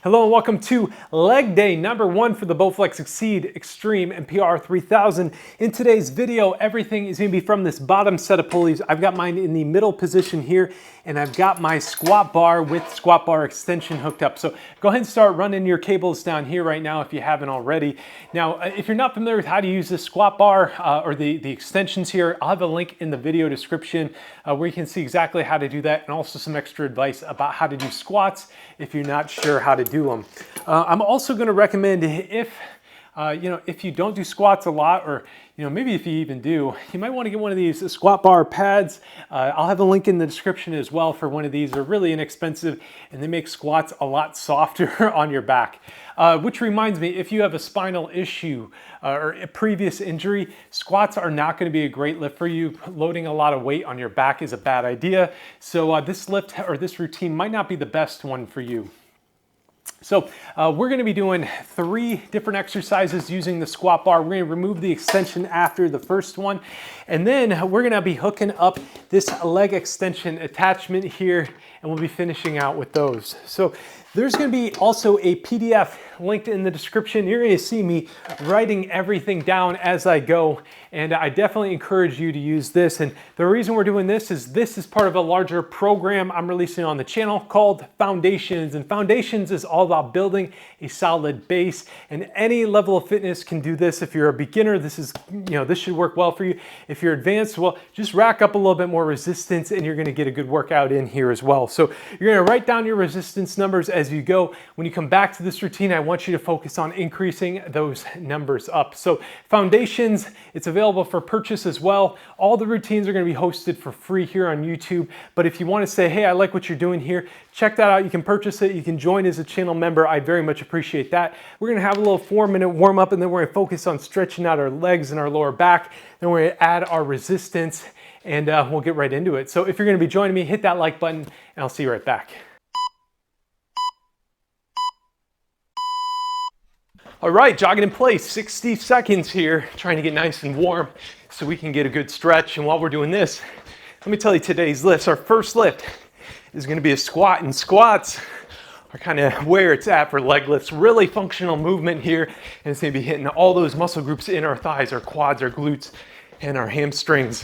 Hello and welcome to leg day number 1 for the Bowflex Xceed, XTREME, and PR 3000. In today's video, everything is going to be from this bottom set of pulleys. I've got mine in the middle position here, and I've got my squat bar with squat bar extension hooked up. So go ahead and start running your cables down here right now if you haven't already. Now, if you're not familiar with how to use this squat bar or the extensions here, I'll have a link in the video description where you can see exactly how to do that, and also some extra advice about how to do squats if you're not sure how to do them. I'm also going to recommend if you don't do squats a lot, or maybe if you even do, you might want to get one of these squat bar pads. I'll have a link in the description as well for one of these. They're really inexpensive and they make squats a lot softer on your back. Which reminds me, if you have a spinal issue or a previous injury, squats are not going to be a great lift for you. Loading a lot of weight on your back is a bad idea. So this lift or this routine might not be the best one for you. So we're going to be doing 3 different exercises using the squat bar. We're going to remove the extension after the first one, and then we're going to be hooking up this leg extension attachment here, and we'll be finishing out with those. So there's going to be also a PDF linked in the description. You're going to see me writing everything down as I go, and I definitely encourage you to use this. And the reason we're doing this is part of a larger program I'm releasing on the channel called Foundations. And Foundations is all about building a solid base, and any level of fitness can do this. If you're a beginner, this should work well for you. If you're advanced, well, just rack up a little bit more resistance and you're going to get a good workout in here as well. So you're going to write down your resistance numbers as you go. When you come back to this routine, I want you to focus on increasing those numbers up. So Foundations, it's available for purchase as well. All the routines are going to be hosted for free here on YouTube. But if you want to say, hey, I like what you're doing here, check that out. You can purchase it. You can join as a channel member. I very much appreciate that. We're going to have a little 4-minute warm up, and then we're going to focus on stretching out our legs and our lower back. Then we're going to add our resistance, and we'll get right into it. So if you're going to be joining me, hit that like button, and I'll see you right back. All right, jogging in place, 60 seconds here, trying to get nice and warm so we can get a good stretch. And while we're doing this, let me tell you today's lifts. Our first lift is going to be a squat, and squats are kind of where it's at for leg lifts. Really functional movement here, and it's going to be hitting all those muscle groups in our thighs, our quads, our glutes, and our hamstrings.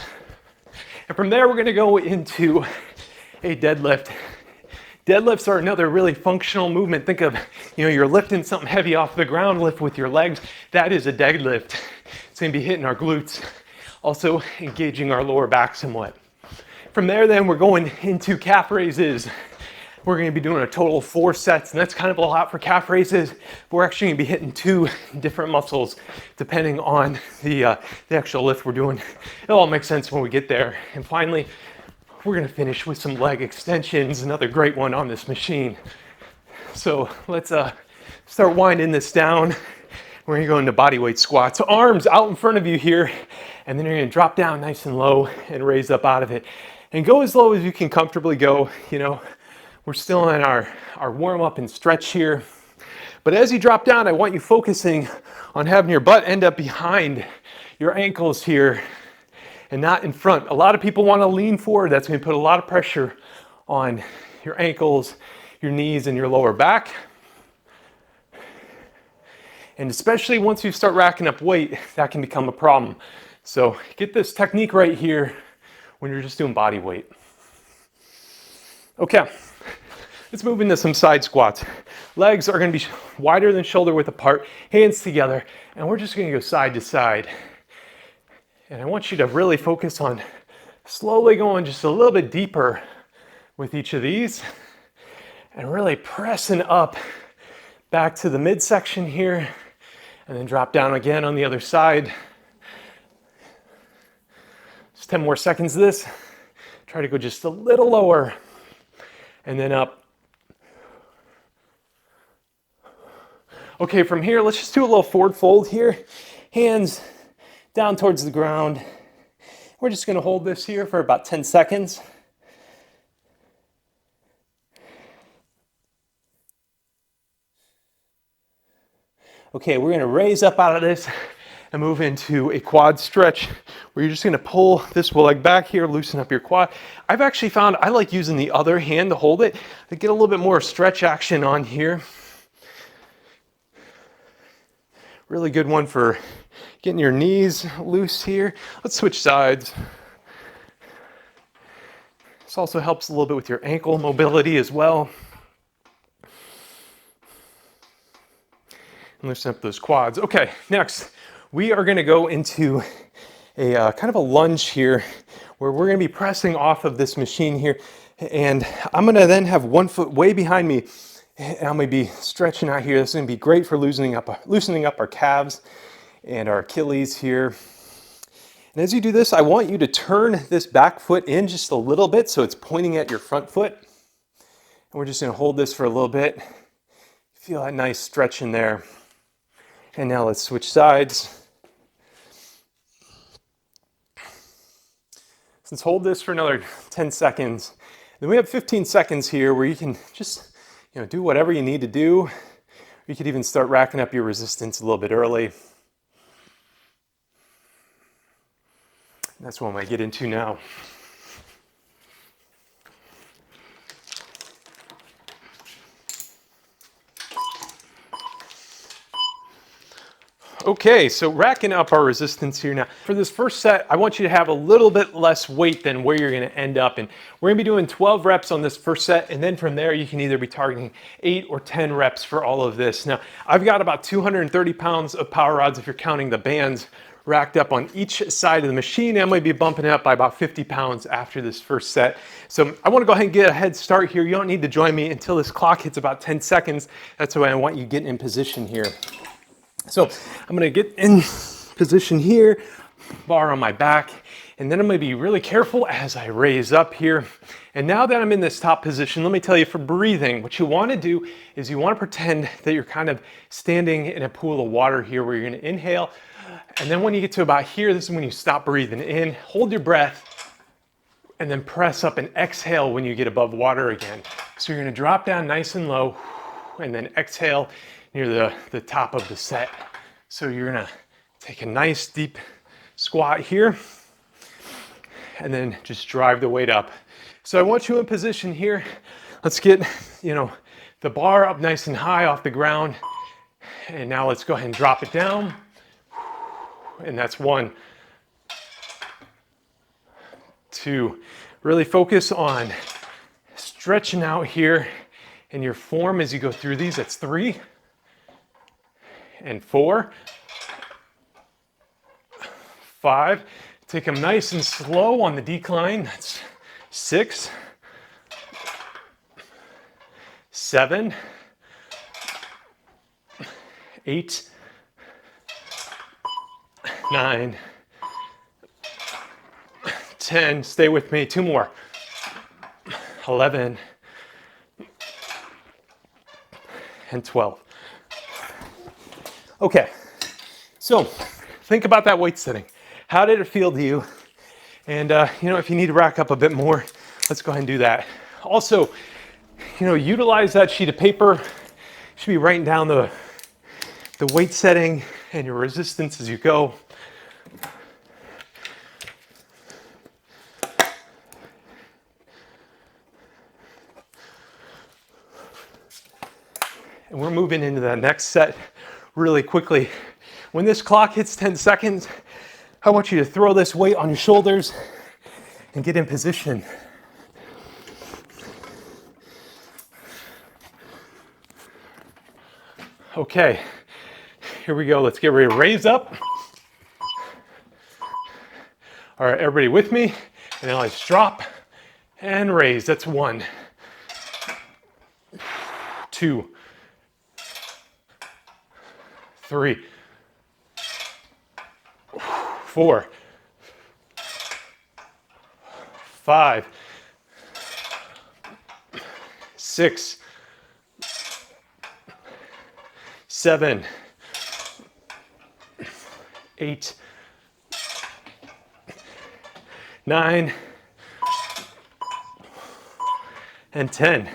And from there, we're going to go into a deadlift. Deadlifts are another really functional movement. Think of, you're lifting something heavy off the ground, lift with your legs. That is a deadlift. It's going to be hitting our glutes, also engaging our lower back somewhat. From there, then, we're going into calf raises. We're going to be doing a total of 4 sets, and that's kind of a lot for calf raises. But we're actually going to be hitting 2 different muscles depending on the actual lift we're doing. It all makes sense when we get there. And finally, we're going to finish with some leg extensions, another great one on this machine. So let's start winding this down. We're going to go into bodyweight squats. Arms out in front of you here, and then you're going to drop down nice and low and raise up out of it. And go as low as you can comfortably go. We're still in our warm up and stretch here. But as you drop down, I want you focusing on having your butt end up behind your ankles here and not in front. A lot of people want to lean forward. That's going to put a lot of pressure on your ankles, your knees, and your lower back. And especially once you start racking up weight, that can become a problem. So get this technique right here when you're just doing body weight. Okay, let's move into some side squats. Legs are going to be wider than shoulder width apart, hands together, and we're just going to go side to side. And I want you to really focus on slowly going just a little bit deeper with each of these, and really pressing up back to the midsection here, and then drop down again on the other side. Just 10 more seconds of this. Try to go just a little lower, and then up. Okay, from here, let's just do a little forward fold here. Hands down towards the ground. We're just going to hold this here for about 10 seconds. Okay, we're going to raise up out of this and move into a quad stretch where you're just going to pull this leg back here, loosen up your quad. I've actually found I like using the other hand to hold it to get a little bit more stretch action on here. Really good one for getting your knees loose here. Let's switch sides. This also helps a little bit with your ankle mobility as well. And loosen up those quads. Okay, next, we are gonna go into a kind of a lunge here where we're gonna be pressing off of this machine here. And I'm gonna then have one foot way behind me and I'm gonna be stretching out here. This is gonna be great for loosening up our calves and our Achilles here. And as you do this, I want you to turn this back foot in just a little bit so it's pointing at your front foot. And we're just gonna hold this for a little bit. Feel that nice stretch in there. And now let's switch sides. Let's hold this for another 10 seconds. Then we have 15 seconds here where you can just, do whatever you need to do. You could even start racking up your resistance a little bit early. That's what I'm gonna get into now. Okay, so racking up our resistance here now. For this first set, I want you to have a little bit less weight than where you're gonna end up. And we're gonna be doing 12 reps on this first set, and then from there, you can either be targeting 8 or 10 reps for all of this. Now, I've got about 230 pounds of power rods, if you're counting the bands, racked up on each side of the machine. I'm gonna be bumping it up by about 50 pounds after this first set. So I wanna go ahead and get a head start here. You don't need to join me until this clock hits about 10 seconds. That's why I want you getting in position here. So I'm gonna get in position here, bar on my back, and then I'm gonna be really careful as I raise up here. And now that I'm in this top position, let me tell you, for breathing, what you wanna do is you wanna pretend that you're kind of standing in a pool of water here where you're gonna inhale. And then when you get to about here, this is when you stop breathing in, hold your breath, and then press up and exhale when you get above water again. So you're gonna drop down nice and low, and then exhale near the top of the set. So you're gonna take a nice deep squat here, and then just drive the weight up. So I want you in position here. Let's get, the bar up nice and high off the ground. And now let's go ahead and drop it down. And that's 1, 2. Really focus on stretching out here in your form as you go through these. That's 3 and 4, 5. Take them nice and slow on the decline. That's 6, 7, 8, 9, 10, stay with me, 2 more, 11, and 12. Okay, so think about that weight setting. How did it feel to you? And if you need to rack up a bit more, let's go ahead and do that. Also, utilize that sheet of paper. You should be writing down the weight setting and your resistance as you go. And we're moving into the next set really quickly. When this clock hits 10 seconds, I want you to throw this weight on your shoulders and get in position. Okay, here we go. Let's get ready to raise up. All right, everybody with me? And now let's drop and raise. That's 1, 2, 3, 4, 5, 6, 7, 8, 9, and 10.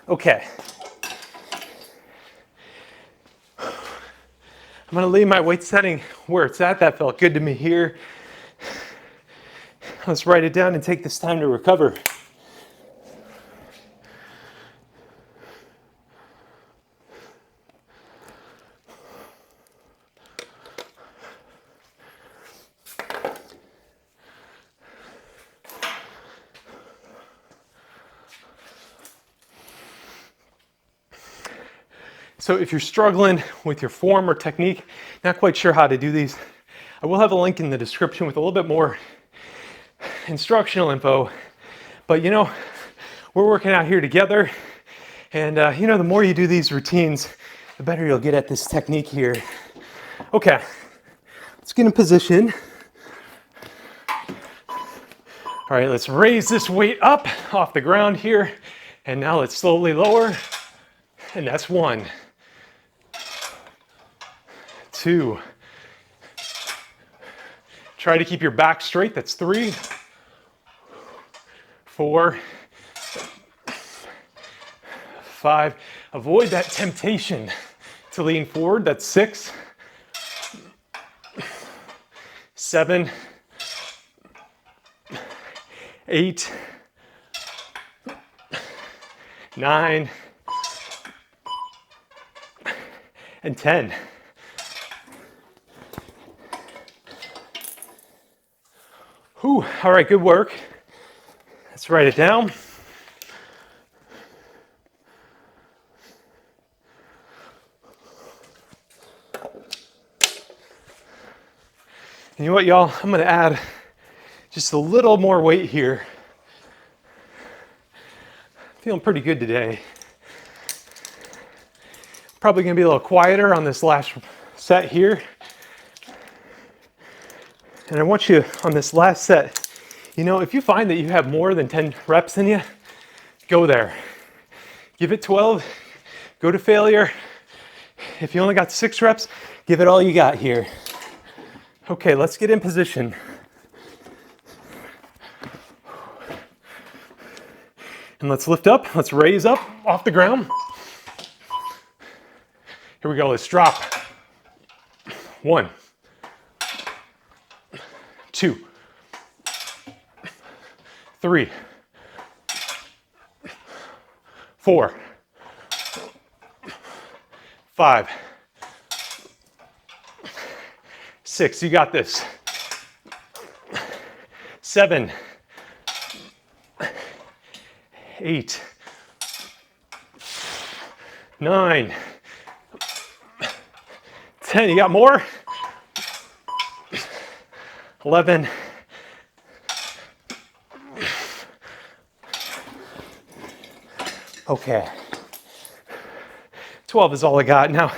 Okay. I'm gonna leave my weight setting where it's at. That felt good to me here. Let's write it down and take this time to recover. So if you're struggling with your form or technique, not quite sure how to do these, I will have a link in the description with a little bit more instructional info. But you know, we're working out here together, and you know, the more you do these routines, the better you'll get at this technique here. Okay, let's get in position. All right, let's raise this weight up off the ground here, and now let's slowly lower, and that's 1, 2. Try to keep your back straight, that's 3, 4, 5. Avoid that temptation to lean forward, that's 6, 7, 8, 9, and 10. Whew, all right, good work. Let's write it down. And you know what, y'all? I'm gonna add just a little more weight here. Feeling pretty good today. Probably gonna be a little quieter on this last set here. And I want you on this last set, you know, if you find that you have more than 10 reps in you, go there. Give it 12, go to failure. If you only got 6 reps, give it all you got here. Okay, let's get in position. And let's lift up, let's raise up off the ground. Here we go, let's drop. 1, 2, 3, 4, 5, 6, you got this. 7, 8, 9, 10, you got more? 11, 12 is all I got. Now,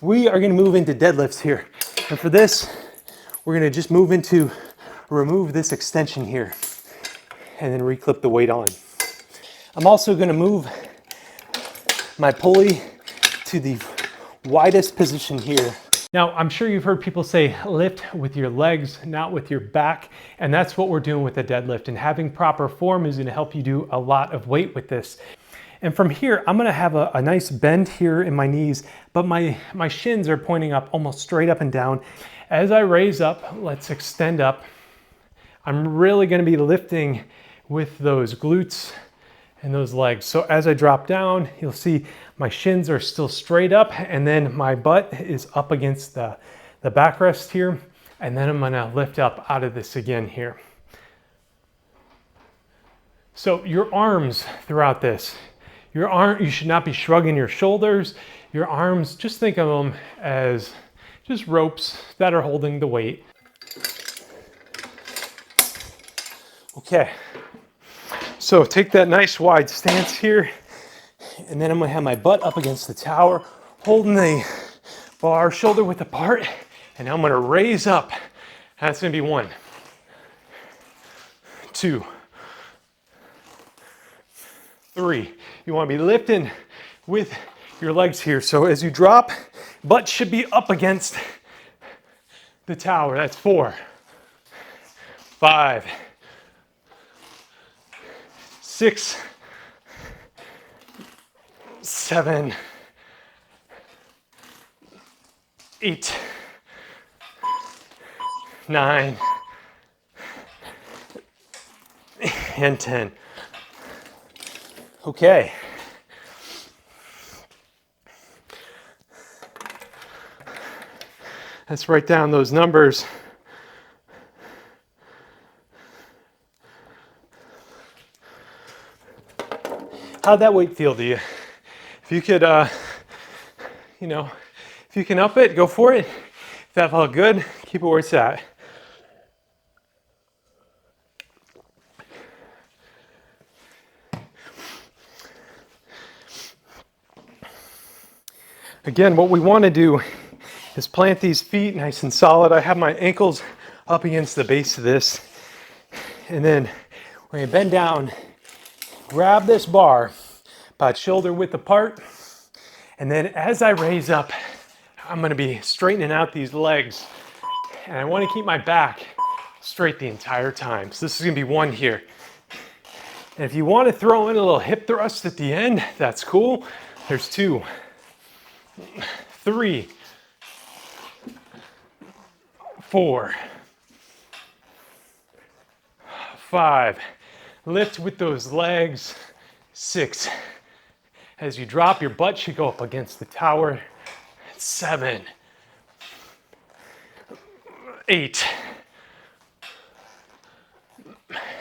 we are gonna move into deadlifts here. And for this, we're gonna just remove this extension here and then reclip the weight on. I'm also gonna move my pulley to the widest position here. Now, I'm sure you've heard people say lift with your legs, not with your back, and that's what we're doing with the deadlift, and having proper form is gonna help you do a lot of weight with this. And from here, I'm gonna have a nice bend here in my knees, but my shins are pointing up almost straight up and down. As I raise up, let's extend up. I'm really gonna be lifting with those glutes and those legs. So as I drop down, you'll see my shins are still straight up, and then my butt is up against the backrest here. And then I'm gonna lift up out of this again here. So your arms throughout this, you should not be shrugging your shoulders. Your arms, just think of them as just ropes that are holding the weight. Okay. So take that nice wide stance here, and then I'm gonna have my butt up against the tower, holding the bar shoulder width apart, and I'm gonna raise up. That's gonna be 1, 2, 3. You wanna be lifting with your legs here. So as you drop, butt should be up against the tower. That's 4, 5, 6, 7, 8, 9, and 10. Okay. Let's write down those numbers. How'd that weight feel to you? If you could you know, if you can up it, go for it. If that felt good, keep it where it's at. Again, what we want to do is plant these feet nice and solid. I have my ankles up against the base of this. And then we're going to bend down, grab this bar about shoulder width apart. And then as I raise up, I'm going to be straightening out these legs. And I want to keep my back straight the entire time. So this is going to be one here. And if you want to throw in a little hip thrust at the end, that's cool. There's 2, 3, 4, 5. Lift with those legs. 6. As you drop, your butt should go up against the tower. 7, 8,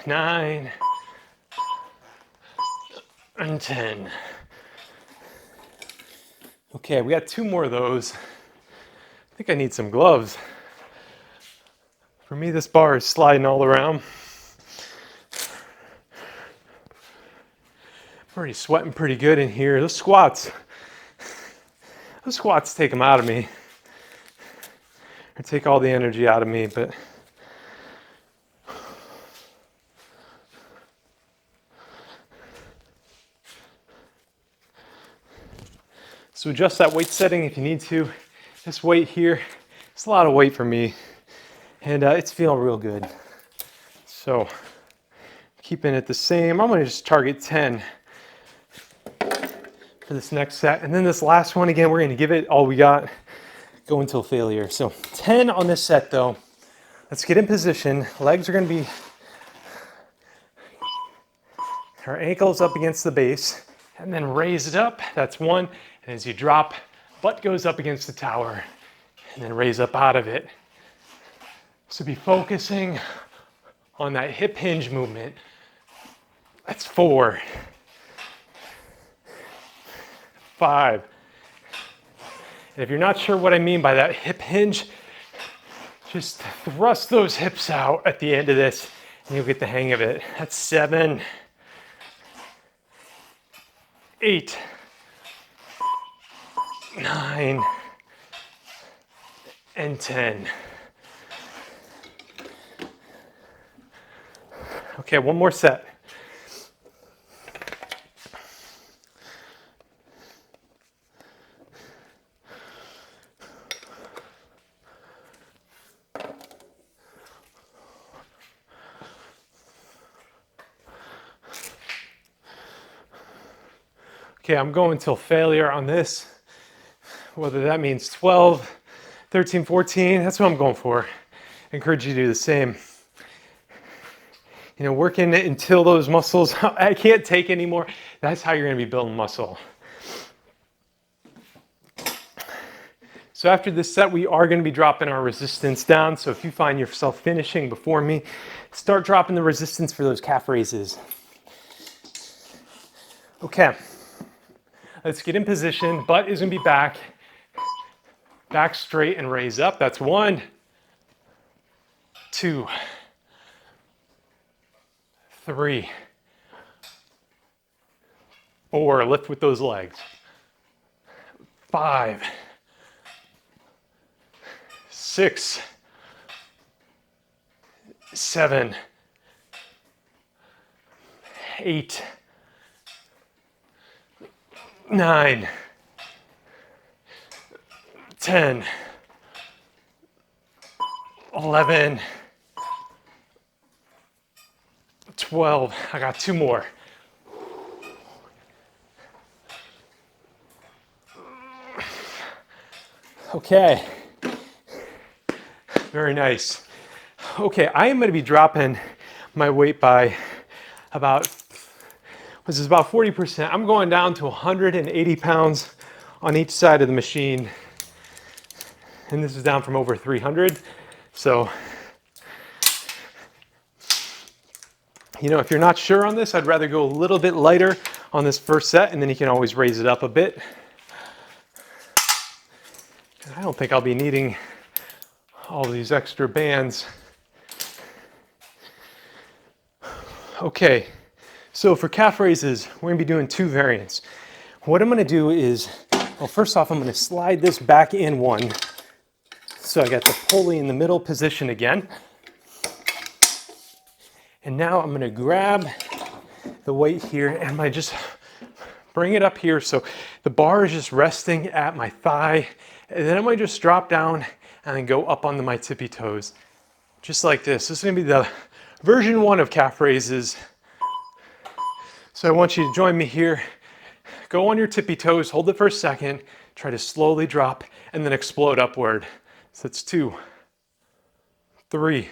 9, and 10. Okay, we got 2 more of those. I think I need some gloves. For me, this bar is sliding all around. I'm already sweating pretty good in here. Those squats take them out of me. Or take all the energy out of me, but so adjust that weight setting if you need to. This weight here, it's a lot of weight for me, and it's feeling real good. So keeping it the same. I'm gonna just target 10 for this next set. And then this last one, again, we're gonna give it all we got, go until failure. So 10 on this set though. Let's get in position. Legs are gonna be, our ankles up against the base, and then raise it up, that's 1. And as you drop, butt goes up against the tower, and then raise up out of it. So be focusing on that hip hinge movement. That's 4, 5. And if you're not sure what I mean by that hip hinge, just thrust those hips out at the end of this and you'll get the hang of it. That's 7, 8, 9, and 10. Okay, one more set. Okay, I'm going till failure on this. Whether that means 12, 13, 14, that's what I'm going for. I encourage you to do the same. You know, working it until those muscles, I can't take anymore. That's how you're gonna be building muscle. So after this set, we are gonna be dropping our resistance down. So if you find yourself finishing before me, start dropping the resistance for those calf raises. Okay. Let's get in position. Butt is gonna be back. Back straight and raise up. That's 1, 2, 3, 4. Lift with those legs. 5, 6, 7, 8, 9, 10, 11, 12. I got 2 more. Okay. Very nice. Okay, I am going to be dropping my weight by about, this is about 40%. I'm going down to 180 pounds on each side of the machine. And this is down from over 300. So, you know, if you're not sure on this, I'd rather go a little bit lighter on this first set, and then you can always raise it up a bit. I don't think I'll be needing all these extra bands. Okay, so for calf raises, we're gonna be doing 2 variants. What I'm gonna do is, well, first off, I'm gonna slide this back in one. So I got the pulley in the middle position again. And now I'm gonna grab the weight here and I'm gonna just bring it up here so the bar is just resting at my thigh. And then I'm gonna just drop down and then go up onto my tippy toes. Just like this. This is gonna be the version 1 of calf raises. So I want you to join me here. Go on your tippy toes, hold it for a second, try to slowly drop and then explode upward. So that's 2, 3,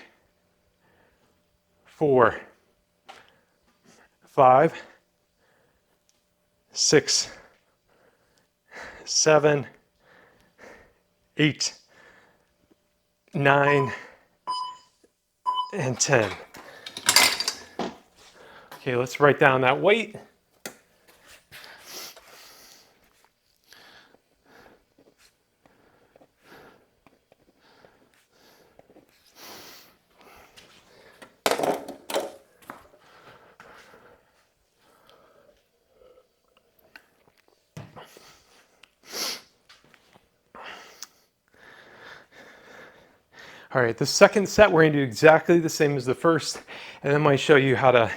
4, 5, 6, 7, 8, 9, and 10. Okay, let's write down that weight. All right, the second set, we're gonna do exactly the same as the first, and then I'm gonna show you how to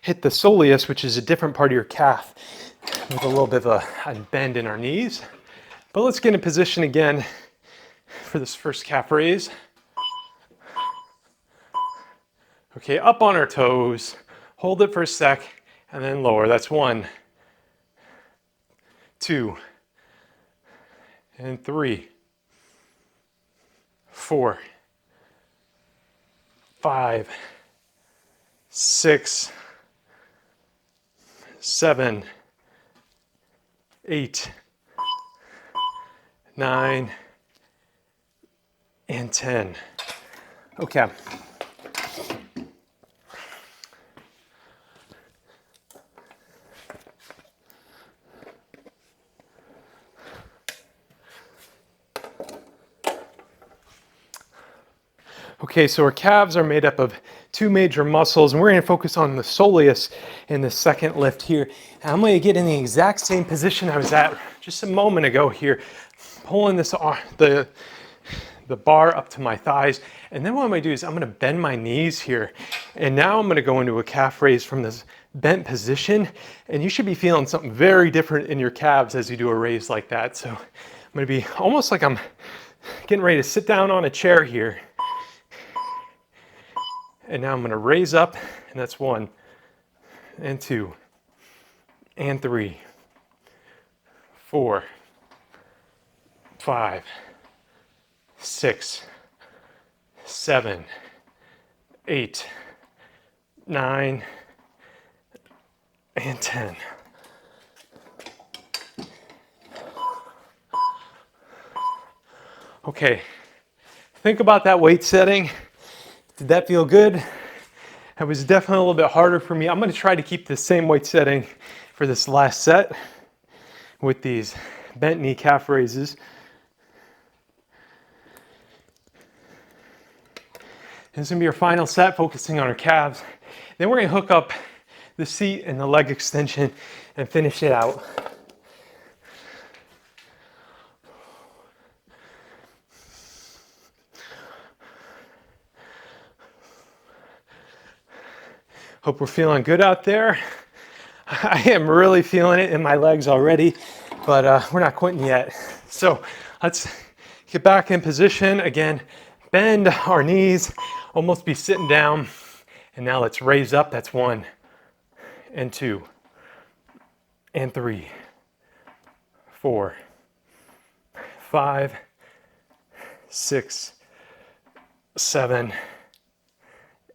hit the soleus, which is a different part of your calf, with a little bit of a bend in our knees. But let's get in position again for this first calf raise. Okay, up on our toes, hold it for a sec, and then lower. That's 1, 2, and 3, 4, 5, 6, 7, 8, 9, and 10. Okay. Okay, so our calves are made up of 2 major muscles, and we're going to focus on the soleus in the second lift here. And I'm going to get in the exact same position I was at just a moment ago here, pulling this the bar up to my thighs. And then what I'm going to do is I'm going to bend my knees here. And now I'm going to go into a calf raise from this bent position. And you should be feeling something very different in your calves as you do a raise like that. So I'm going to be almost like I'm getting ready to sit down on a chair here. And now I'm going to raise up, and that's 1, and 2, and 3, 4, 5, 6, 7, 8, 9, and 10. Okay, think about that weight setting. Did that feel good? It was definitely a little bit harder for me. I'm going to try to keep the same weight setting for this last set with these bent knee calf raises. This is going to be our final set, focusing on our calves. Then we're going to hook up the seat and the leg extension and finish it out. Hope we're feeling good out there. I am really feeling it in my legs already, but we're not quitting yet. So let's get back in position. Again, bend our knees, almost be sitting down. And now let's raise up. That's 1, and 2, and 3, 4, 5, 6, 7,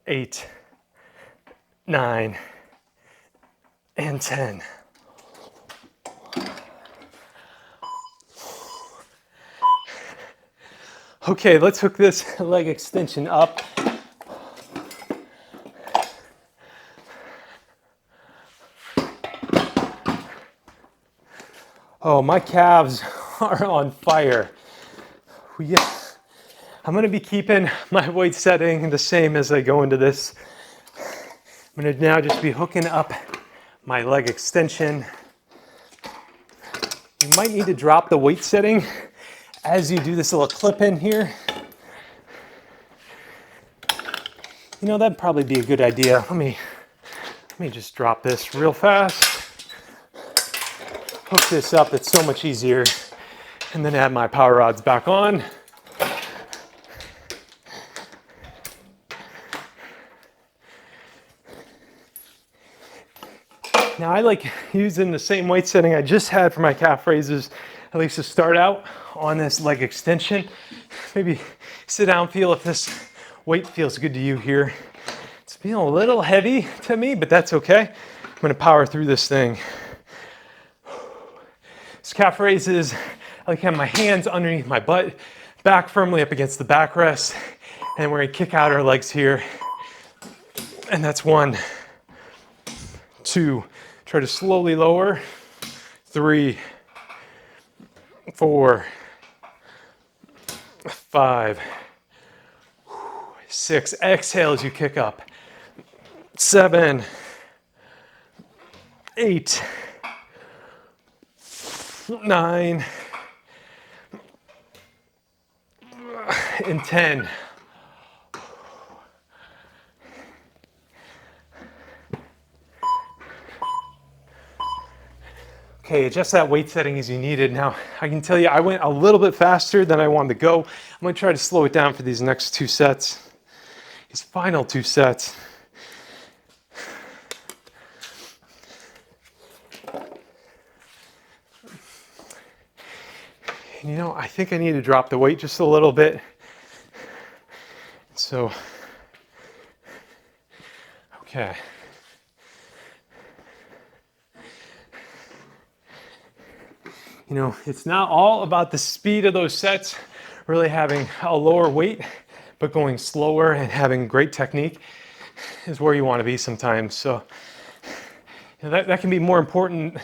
8, 9, and 10. Okay, let's hook this leg extension up. Oh, my calves are on fire. Yeah. I'm gonna be keeping my weight setting the same as I go into this. I'm gonna now just be hooking up my leg extension. You might need to drop the weight setting as you do this little clip in here. You know, that'd probably be a good idea. Let me just drop this real fast. Hook this up, it's so much easier. And then add my power rods back on. Now I like using the same weight setting I just had for my calf raises, at least to start out on this leg extension. Maybe sit down, feel if this weight feels good to you here. It's feeling a little heavy to me, but that's okay. I'm gonna power through this thing. This calf raises, I like having my hands underneath my butt, back firmly up against the backrest, and we're gonna kick out our legs here. And that's 1, 2, try to slowly lower, 3, 4, 5, 6, exhale as you kick up, 7, 8, 9, and 10. Okay, adjust that weight setting as you need it. Now, I can tell you I went a little bit faster than I wanted to go. I'm gonna try to slow it down for these next 2 sets. These final 2 sets. You know, I think I need to drop the weight just a little bit. So, okay. You know, it's not all about the speed of those sets, really having a lower weight, but going slower and having great technique is where you want to be sometimes. So you know, that can be more important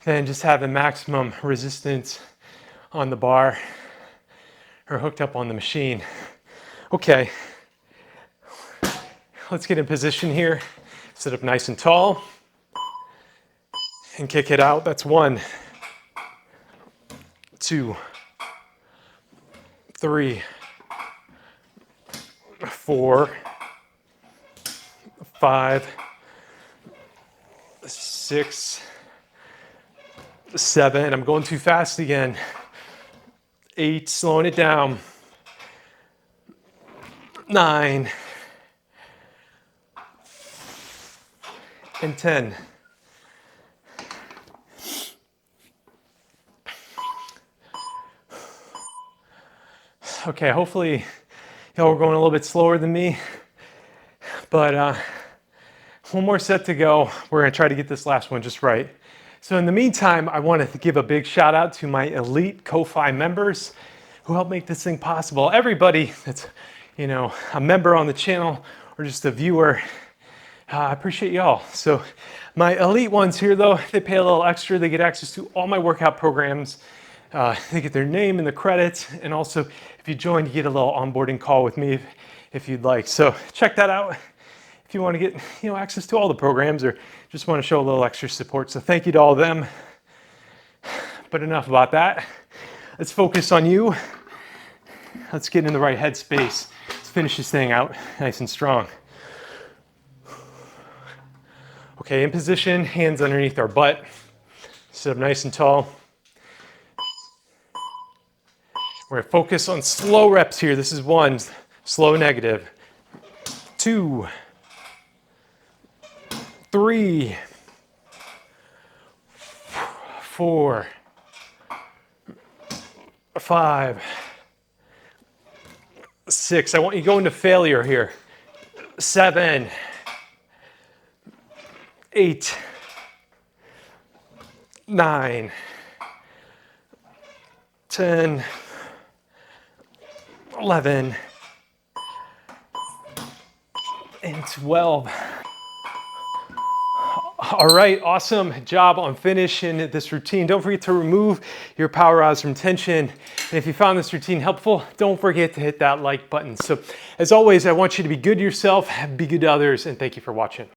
than just having maximum resistance on the bar or hooked up on the machine. Okay, let's get in position here. Sit up nice and tall and kick it out. That's 1, 2, 3, 4, 5, 6, 7. I'm going too fast again. 8, slowing it down. 9, and 10. Okay, hopefully y'all were going a little bit slower than me, but 1 more set to go. We're gonna try to get this last one just right. So in the meantime, I wanted to give a big shout out to my elite Ko-Fi members who helped make this thing possible. Everybody that's, you know, a member on the channel or just a viewer, I appreciate y'all. So my elite ones here though, they pay a little extra. They get access to all my workout programs. They get their name and the credits, and also if you join, you get a little onboarding call with me if you'd like. So check that out if you want to get, you know, access to all the programs or just want to show a little extra support. So thank you to all of them. But enough about that. Let's focus on you. Let's get in the right headspace. Let's finish this thing out nice and strong. Okay, in position, hands underneath our butt. Sit up nice and tall. We're gonna focus on slow reps here. This is 1, slow negative. 2, 3, 4, 5, 6. I want you to go into failure here. 7, 8, 9, 10, 11, and 12. All right, awesome job on finishing this routine. Don't forget to remove your power rods from tension. And if you found this routine helpful, don't forget to hit that like button. So as always, I want you to be good to yourself, be good to others, and thank you for watching.